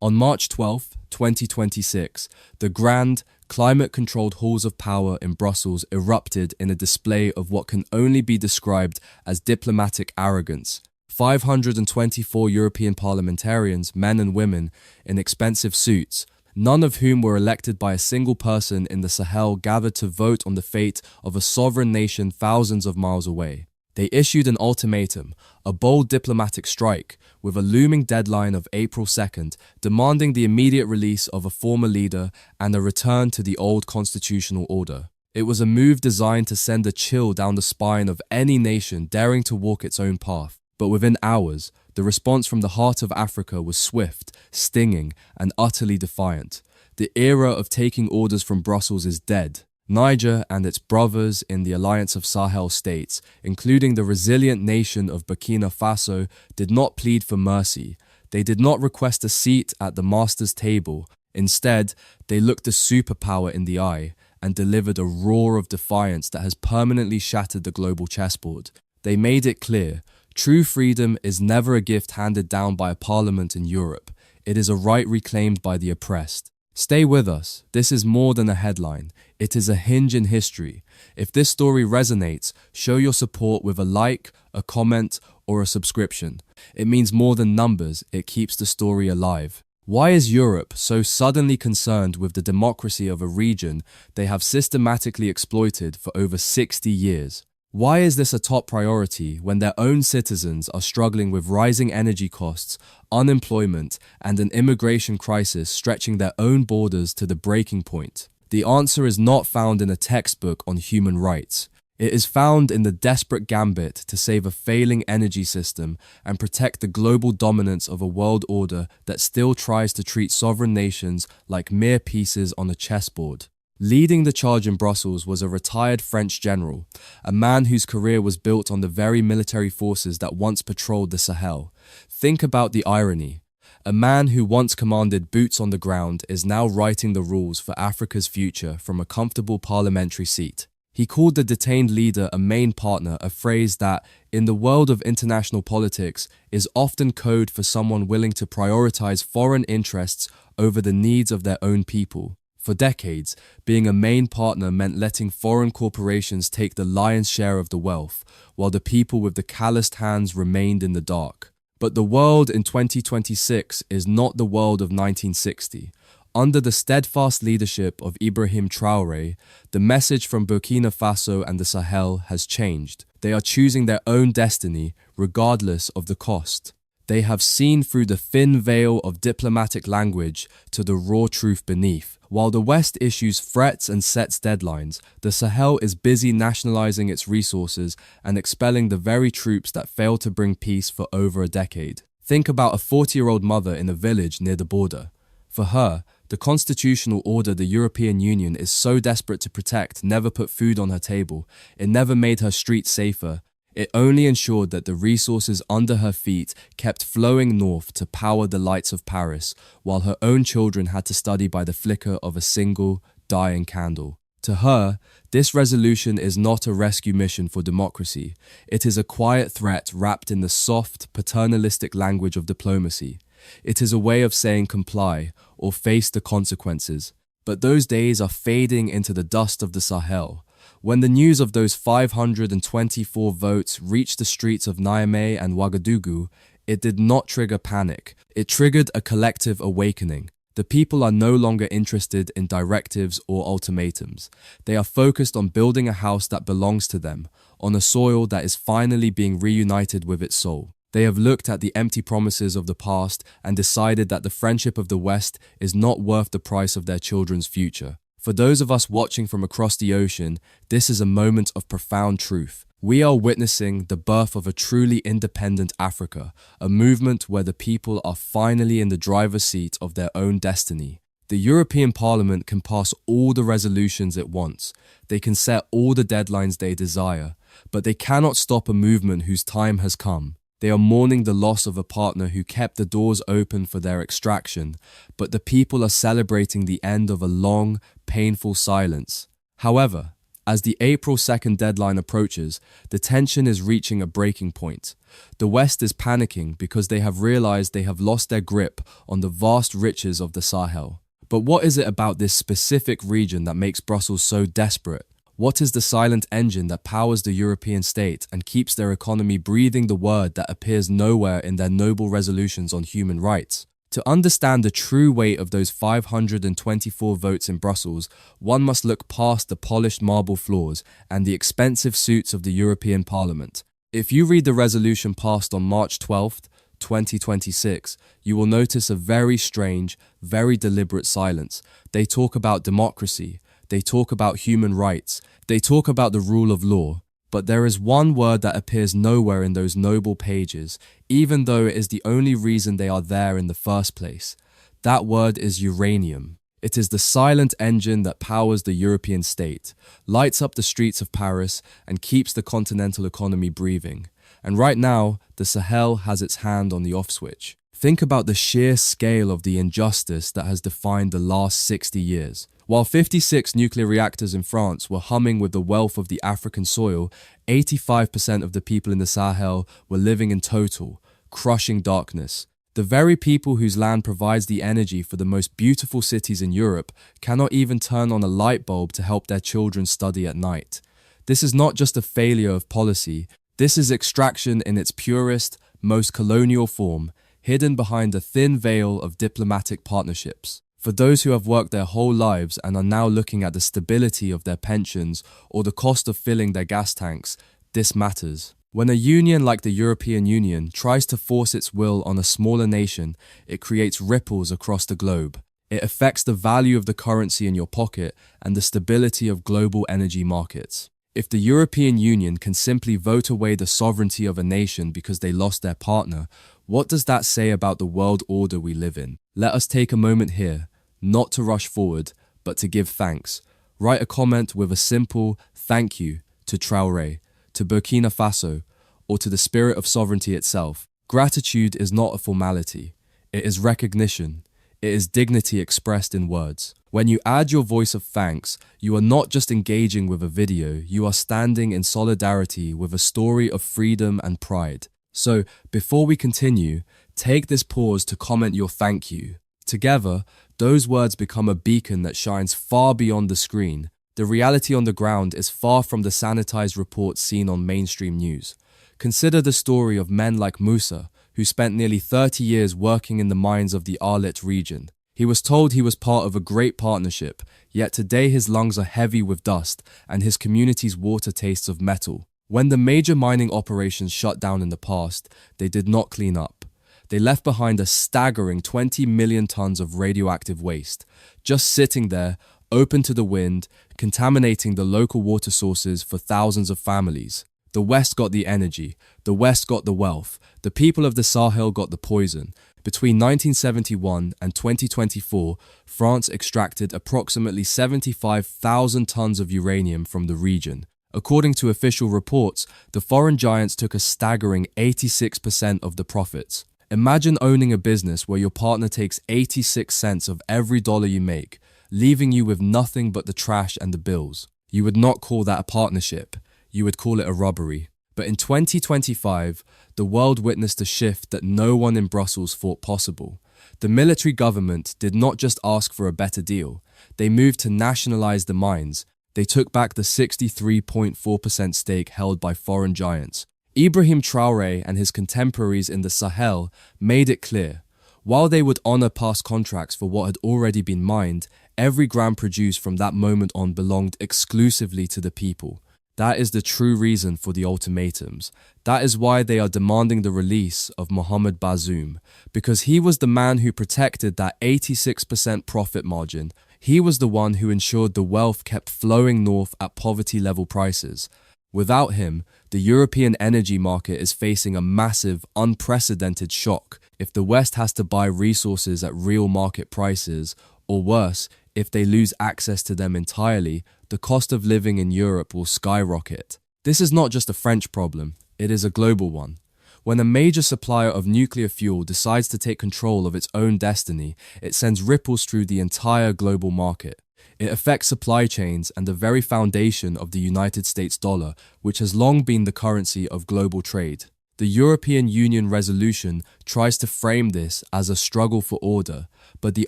On March 12, 2026, the grand, climate-controlled halls of power in Brussels erupted in a display of what can only be described as diplomatic arrogance. 524 European parliamentarians, men and women, in expensive suits, none of whom were elected by a single person in the Sahel, gathered to vote on the fate of a sovereign nation thousands of miles away. They issued an ultimatum, a bold diplomatic strike, with a looming deadline of April 2nd, demanding the immediate release of a former leader and a return to the old constitutional order. It was a move designed to send a chill down the spine of any nation daring to walk its own path. But within hours, the response from the heart of Africa was swift, stinging, and utterly defiant. The era of taking orders from Brussels is dead. Niger and its brothers in the alliance of Sahel states, including the resilient nation of Burkina Faso, did not plead for mercy. They did not request a seat at the master's table. Instead, they looked the superpower in the eye and delivered a roar of defiance that has permanently shattered the global chessboard. They made it clear, true freedom is never a gift handed down by a parliament in Europe. It is a right reclaimed by the oppressed. Stay with us. This is more than a headline. It is a hinge in history. If this story resonates, show your support with a like, a comment, or a subscription. It means more than numbers. It keeps the story alive. Why is Europe so suddenly concerned with the democracy of a region they have systematically exploited for over 60 years? Why is this a top priority when their own citizens are struggling with rising energy costs, unemployment, and an immigration crisis stretching their own borders to the breaking point? The answer is not found in a textbook on human rights. It is found in the desperate gambit to save a failing energy system and protect the global dominance of a world order that still tries to treat sovereign nations like mere pieces on a chessboard. Leading the charge in Brussels was a retired French general, a man whose career was built on the very military forces that once patrolled the Sahel. Think about the irony. A man who once commanded boots on the ground is now writing the rules for Africa's future from a comfortable parliamentary seat. He called the detained leader a main partner, a phrase that, in the world of international politics, is often code for someone willing to prioritize foreign interests over the needs of their own people. For decades, being a main partner meant letting foreign corporations take the lion's share of the wealth, while the people with the calloused hands remained in the dark. But the world in 2026 is not the world of 1960. Under the steadfast leadership of Ibrahim Traoré, the message from Burkina Faso and the Sahel has changed. They are choosing their own destiny, regardless of the cost. They have seen through the thin veil of diplomatic language to the raw truth beneath. While the West issues threats and sets deadlines, the Sahel is busy nationalizing its resources and expelling the very troops that failed to bring peace for over a decade. Think about a 40-year-old mother in a village near the border. For her, the constitutional order the European Union is so desperate to protect never put food on her table. It never made her streets safer. It only ensured that the resources under her feet kept flowing north to power the lights of Paris, while her own children had to study by the flicker of a single, dying candle. To her, this resolution is not a rescue mission for democracy. It is a quiet threat wrapped in the soft, paternalistic language of diplomacy. It is a way of saying comply or face the consequences. But those days are fading into the dust of the Sahel. When the news of those 524 votes reached the streets of Niamey and Ouagadougou, it did not trigger panic. It triggered a collective awakening. The people are no longer interested in directives or ultimatums. They are focused on building a house that belongs to them, on a soil that is finally being reunited with its soul. They have looked at the empty promises of the past and decided that the friendship of the West is not worth the price of their children's future. For those of us watching from across the ocean, this is a moment of profound truth. We are witnessing the birth of a truly independent Africa, a movement where the people are finally in the driver's seat of their own destiny. The European Parliament can pass all the resolutions it wants. They can set all the deadlines they desire, but they cannot stop a movement whose time has come. They are mourning the loss of a partner who kept the doors open for their extraction, but the people are celebrating the end of a long, painful silence. However, As the April 2nd deadline approaches, the tension is reaching a breaking point. The West is panicking because they have realized they have lost their grip on the vast riches of the Sahel. But what is it about this specific region that makes Brussels so desperate? What is the silent engine that powers the European state and keeps their economy breathing the word that appears nowhere in their noble resolutions on human rights? To understand the true weight of those 524 votes in Brussels, one must look past the polished marble floors and the expensive suits of the European Parliament. If you read the resolution passed on March 12th, 2026, you will notice a very strange, very deliberate silence. They talk about democracy, they talk about human rights, they talk about the rule of law. But there is one word that appears nowhere in those noble pages, even though it is the only reason they are there in the first place. That word is uranium. It is the silent engine that powers the European state, lights up the streets of Paris, and keeps the continental economy breathing. And right now, the Sahel has its hand on the off switch. Think about the sheer scale of the injustice that has defined the last 60 years. While 56 nuclear reactors in France were humming with the wealth of the African soil, 85% of the people in the Sahel were living in total, crushing darkness. The very people whose land provides the energy for the most beautiful cities in Europe cannot even turn on a light bulb to help their children study at night. This is not just a failure of policy, this is extraction in its purest, most colonial form, hidden behind a thin veil of diplomatic partnerships. For those who have worked their whole lives and are now looking at the stability of their pensions or the cost of filling their gas tanks, this matters. When a union like the European Union tries to force its will on a smaller nation, it creates ripples across the globe. It affects the value of the currency in your pocket and the stability of global energy markets. If the European Union can simply vote away the sovereignty of a nation because they lost their partner, what does that say about the world order we live in? Let us take a moment here, not to rush forward, but to give thanks. Write a comment with a simple thank you to Traore, to Burkina Faso, or to the spirit of sovereignty itself. Gratitude is not a formality. It is recognition. It is dignity expressed in words. When you add your voice of thanks, you are not just engaging with a video, you are standing in solidarity with a story of freedom and pride. So, before we continue, take this pause to comment your thank you. Together, those words become a beacon that shines far beyond the screen. The reality on the ground is far from the sanitized reports seen on mainstream news. Consider the story of men like Musa, who spent nearly 30 years working in the mines of the Arlit region. He was told he was part of a great partnership, yet today his lungs are heavy with dust and his community's water tastes of metal. When the major mining operations shut down in the past, they did not clean up. They left behind a staggering 20 million tons of radioactive waste, just sitting there, open to the wind, contaminating the local water sources for thousands of families. The West got the energy, the West got the wealth, the people of the Sahel got the poison. Between 1971 and 2024, France extracted approximately 75,000 tons of uranium from the region. According to official reports, the foreign giants took a staggering 86% of the profits. Imagine owning a business where your partner takes 86 cents of every dollar you make, leaving you with nothing but the trash and the bills. You would not call that a partnership. You would call it a robbery. But in 2025, the world witnessed a shift that no one in Brussels thought possible. The military government did not just ask for a better deal. They moved to nationalize the mines. They took back the 63.4% stake held by foreign giants. Ibrahim Traoré and his contemporaries in the Sahel made it clear. While they would honor past contracts for what had already been mined, every gram produced from that moment on belonged exclusively to the people. That is the true reason for the ultimatums. That is why they are demanding the release of Muhammad Bazoom, because he was the man who protected that 86% profit margin. He was the one who ensured the wealth kept flowing north at poverty-level prices. Without him, the European energy market is facing a massive, unprecedented shock if the West has to buy resources at real market prices, or worse, if they lose access to them entirely, the cost of living in Europe will skyrocket. This is not just a French problem, it is a global one. When a major supplier of nuclear fuel decides to take control of its own destiny, it sends ripples through the entire global market. It affects supply chains and the very foundation of the United States dollar, which has long been the currency of global trade. The European Union resolution tries to frame this as a struggle for order, but the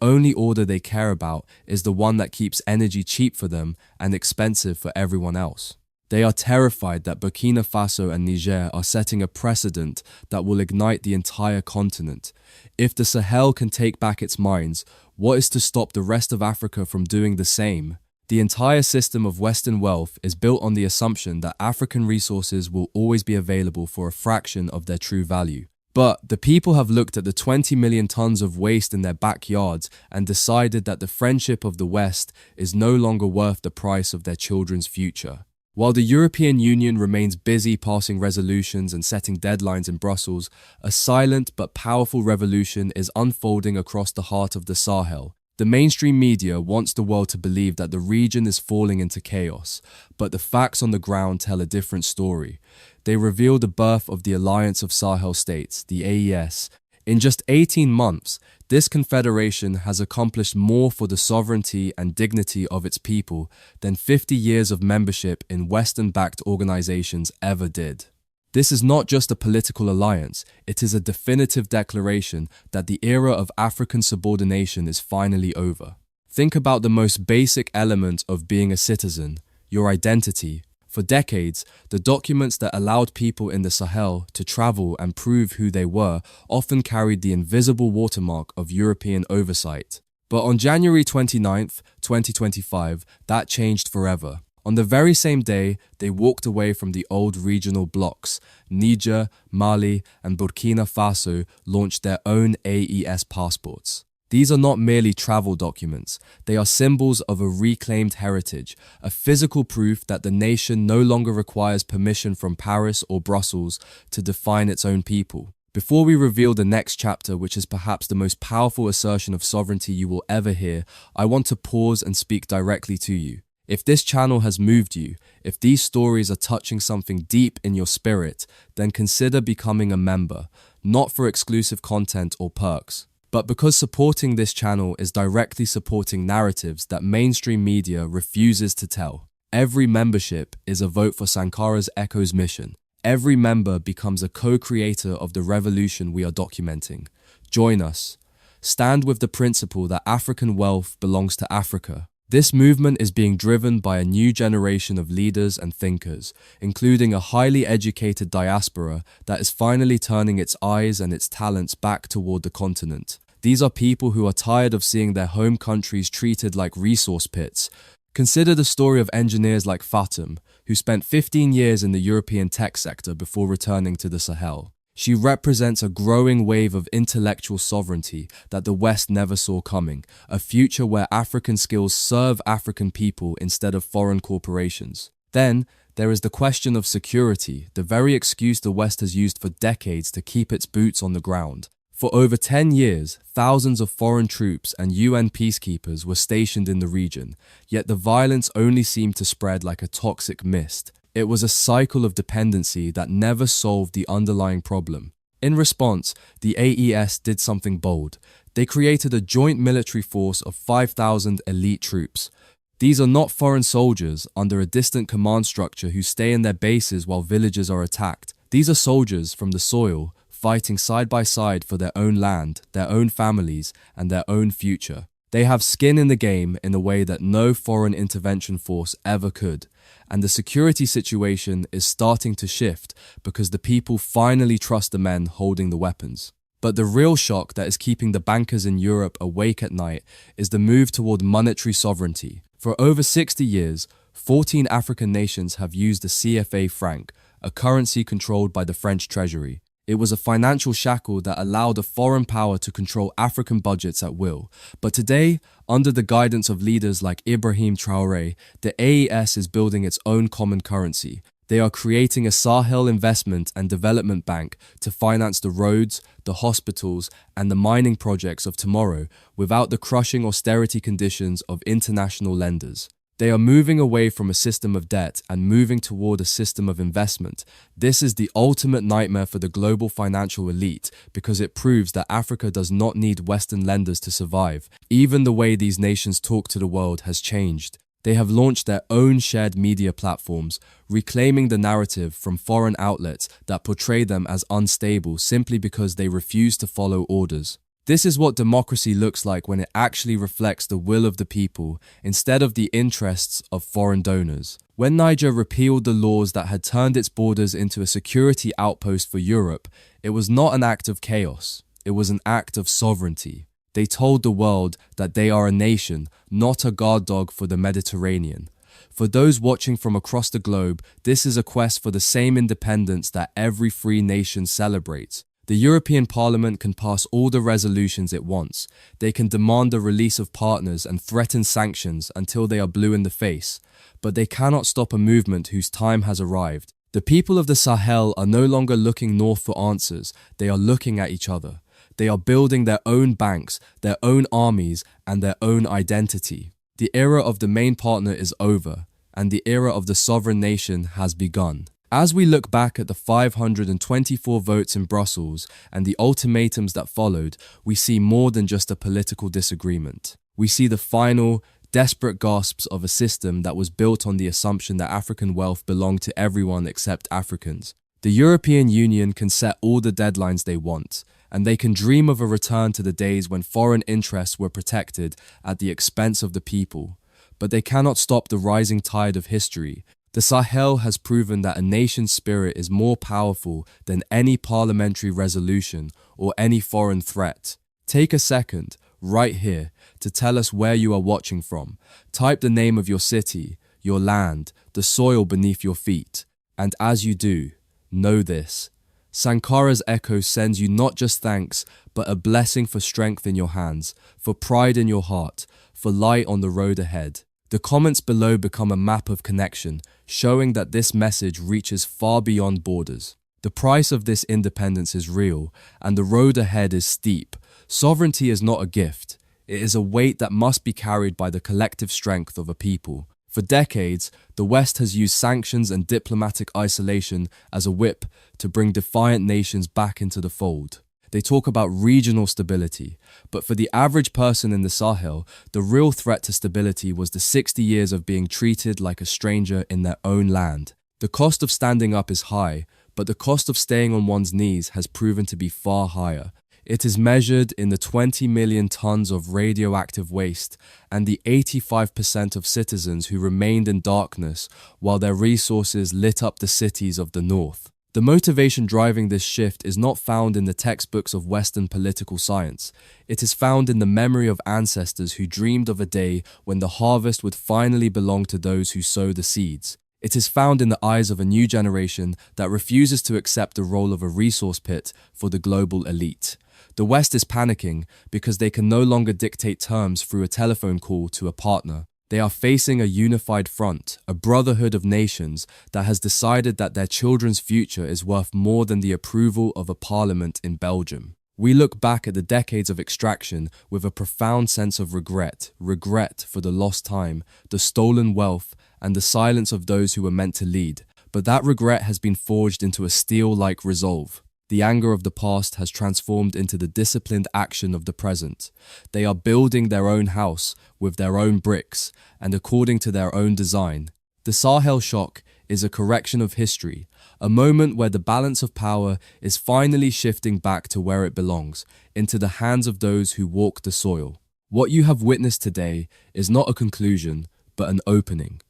only order they care about is the one that keeps energy cheap for them and expensive for everyone else. They are terrified that Burkina Faso and Niger are setting a precedent that will ignite the entire continent. If the Sahel can take back its mines, what is to stop the rest of Africa from doing the same? The entire system of Western wealth is built on the assumption that African resources will always be available for a fraction of their true value. But the people have looked at the 20 million tons of waste in their backyards and decided that the friendship of the West is no longer worth the price of their children's future. While the European Union remains busy passing resolutions and setting deadlines in Brussels, a silent but powerful revolution is unfolding across the heart of the Sahel. The mainstream media wants the world to believe that the region is falling into chaos, but the facts on the ground tell a different story. They reveal the birth of the Alliance of Sahel States, the AES. In just 18 months, this confederation has accomplished more for the sovereignty and dignity of its people than 50 years of membership in Western-backed organizations ever did. This is not just a political alliance, it is a definitive declaration that the era of African subordination is finally over. Think about the most basic element of being a citizen, your identity. For decades, the documents that allowed people in the Sahel to travel and prove who they were often carried the invisible watermark of European oversight. But on January 29, 2025, that changed forever. On the very same day, they walked away from the old regional blocs. Niger, Mali, and Burkina Faso launched their own AES passports. These are not merely travel documents. They are symbols of a reclaimed heritage, a physical proof that the nation no longer requires permission from Paris or Brussels to define its own people. Before we reveal the next chapter, which is perhaps the most powerful assertion of sovereignty you will ever hear, I want to pause and speak directly to you. If this channel has moved you, if these stories are touching something deep in your spirit, then consider becoming a member, not for exclusive content or perks, but because supporting this channel is directly supporting narratives that mainstream media refuses to tell. Every membership is a vote for Sankara's Echo's mission. Every member becomes a co-creator of the revolution we are documenting. Join us. Stand with the principle that African wealth belongs to Africa. This movement is being driven by a new generation of leaders and thinkers, including a highly educated diaspora that is finally turning its eyes and its talents back toward the continent. These are people who are tired of seeing their home countries treated like resource pits. Consider the story of engineers like Fatum, who spent 15 years in the European tech sector before returning to the Sahel. She represents a growing wave of intellectual sovereignty that the West never saw coming, a future where African skills serve African people instead of foreign corporations. Then, there is the question of security, the very excuse the West has used for decades to keep its boots on the ground. For over 10 years, thousands of foreign troops and UN peacekeepers were stationed in the region, yet the violence only seemed to spread like a toxic mist. It was a cycle of dependency that never solved the underlying problem. In response, the AES did something bold. They created a joint military force of 5,000 elite troops. These are not foreign soldiers under a distant command structure who stay in their bases while villages are attacked. These are soldiers from the soil, fighting side by side for their own land, their own families, and their own future. They have skin in the game in a way that no foreign intervention force ever could. And the security situation is starting to shift because the people finally trust the men holding the weapons. But the real shock that is keeping the bankers in Europe awake at night is the move toward monetary sovereignty. For over 60 years, 14 African nations have used the CFA franc, a currency controlled by the French treasury. It was a financial shackle that allowed a foreign power to control African budgets at will. But today, under the guidance of leaders like Ibrahim Traoré, the AES is building its own common currency. They are creating a Sahel Investment and Development Bank to finance the roads, the hospitals, and the mining projects of tomorrow without the crushing austerity conditions of international lenders. They are moving away from a system of debt and moving toward a system of investment. This is the ultimate nightmare for the global financial elite because it proves that Africa does not need Western lenders to survive. Even the way these nations talk to the world has changed. They have launched their own shared media platforms, reclaiming the narrative from foreign outlets that portray them as unstable simply because they refuse to follow orders. This is what democracy looks like when it actually reflects the will of the people instead of the interests of foreign donors. When Niger repealed the laws that had turned its borders into a security outpost for Europe, it was not an act of chaos. It was an act of sovereignty. They told the world that they are a nation, not a guard dog for the Mediterranean. For those watching from across the globe, this is a quest for the same independence that every free nation celebrates. The European Parliament can pass all the resolutions it wants. They can demand the release of partners and threaten sanctions until they are blue in the face. But they cannot stop a movement whose time has arrived. The people of the Sahel are no longer looking north for answers. They are looking at each other. They are building their own banks, their own armies, and their own identity. The era of the main partner is over, and the era of the sovereign nation has begun. As we look back at the 524 votes in Brussels and the ultimatums that followed, we see more than just a political disagreement. We see the final, desperate gasps of a system that was built on the assumption that African wealth belonged to everyone except Africans. The European Union can set all the deadlines they want, and they can dream of a return to the days when foreign interests were protected at the expense of the people. But they cannot stop the rising tide of history. The Sahel has proven that a nation's spirit is more powerful than any parliamentary resolution or any foreign threat. Take a second, right here, to tell us where you are watching from. Type the name of your city, your land, the soil beneath your feet. And as you do, know this. Sankara's echo sends you not just thanks, but a blessing for strength in your hands, for pride in your heart, for light on the road ahead. The comments below become a map of connection, showing that this message reaches far beyond borders. The price of this independence is real, and the road ahead is steep. Sovereignty is not a gift. It is a weight that must be carried by the collective strength of a people. For decades, the West has used sanctions and diplomatic isolation as a whip to bring defiant nations back into the fold. They talk about regional stability, but for the average person in the Sahel, the real threat to stability was the 60 years of being treated like a stranger in their own land. The cost of standing up is high, but the cost of staying on one's knees has proven to be far higher. It is measured in the 20 million tons of radioactive waste and the 85% of citizens who remained in darkness while their resources lit up the cities of the north. The motivation driving this shift is not found in the textbooks of Western political science. It is found in the memory of ancestors who dreamed of a day when the harvest would finally belong to those who sow the seeds. It is found in the eyes of a new generation that refuses to accept the role of a resource pit for the global elite. The West is panicking because they can no longer dictate terms through a telephone call to a partner. They are facing a unified front, a brotherhood of nations that has decided that their children's future is worth more than the approval of a parliament in Belgium. We look back at the decades of extraction with a profound sense of regret for the lost time, the stolen wealth, and the silence of those who were meant to lead. But that regret has been forged into a steel-like resolve. The anger of the past has transformed into the disciplined action of the present. They are building their own house with their own bricks and according to their own design. The Sahel shock is a correction of history, a moment where the balance of power is finally shifting back to where it belongs, into the hands of those who walk the soil. What you have witnessed today is not a conclusion, but an opening.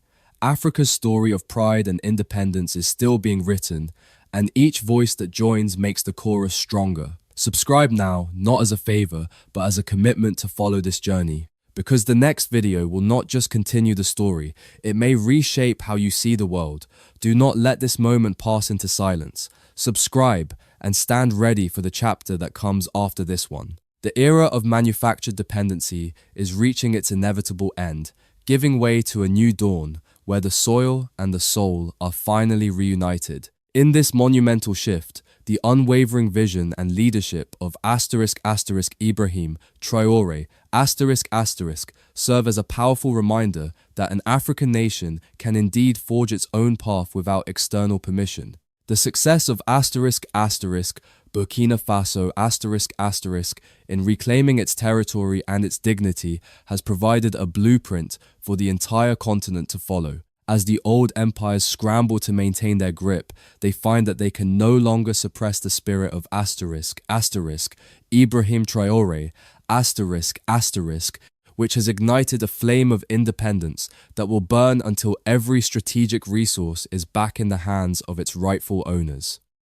Africa's story of pride and independence is still being written, and each voice that joins makes the chorus stronger. Subscribe now, not as a favor, but as a commitment to follow this journey. Because the next video will not just continue the story, it may reshape how you see the world. Do not let this moment pass into silence. Subscribe and stand ready for the chapter that comes after this one. The era of manufactured dependency is reaching its inevitable end, giving way to a new dawn where the soil and the soul are finally reunited. In this monumental shift, The unwavering vision and leadership of Ibrahim Traoré serve as a powerful reminder that an African nation can indeed forge its own path without external permission. The success of Burkina Faso in reclaiming its territory and its dignity has provided a blueprint for the entire continent to follow. As the old empires scramble to maintain their grip, they find that they can no longer suppress the spirit of Ibrahim Traoré, which has ignited a flame of independence that will burn until every strategic resource is back in the hands of its rightful owners.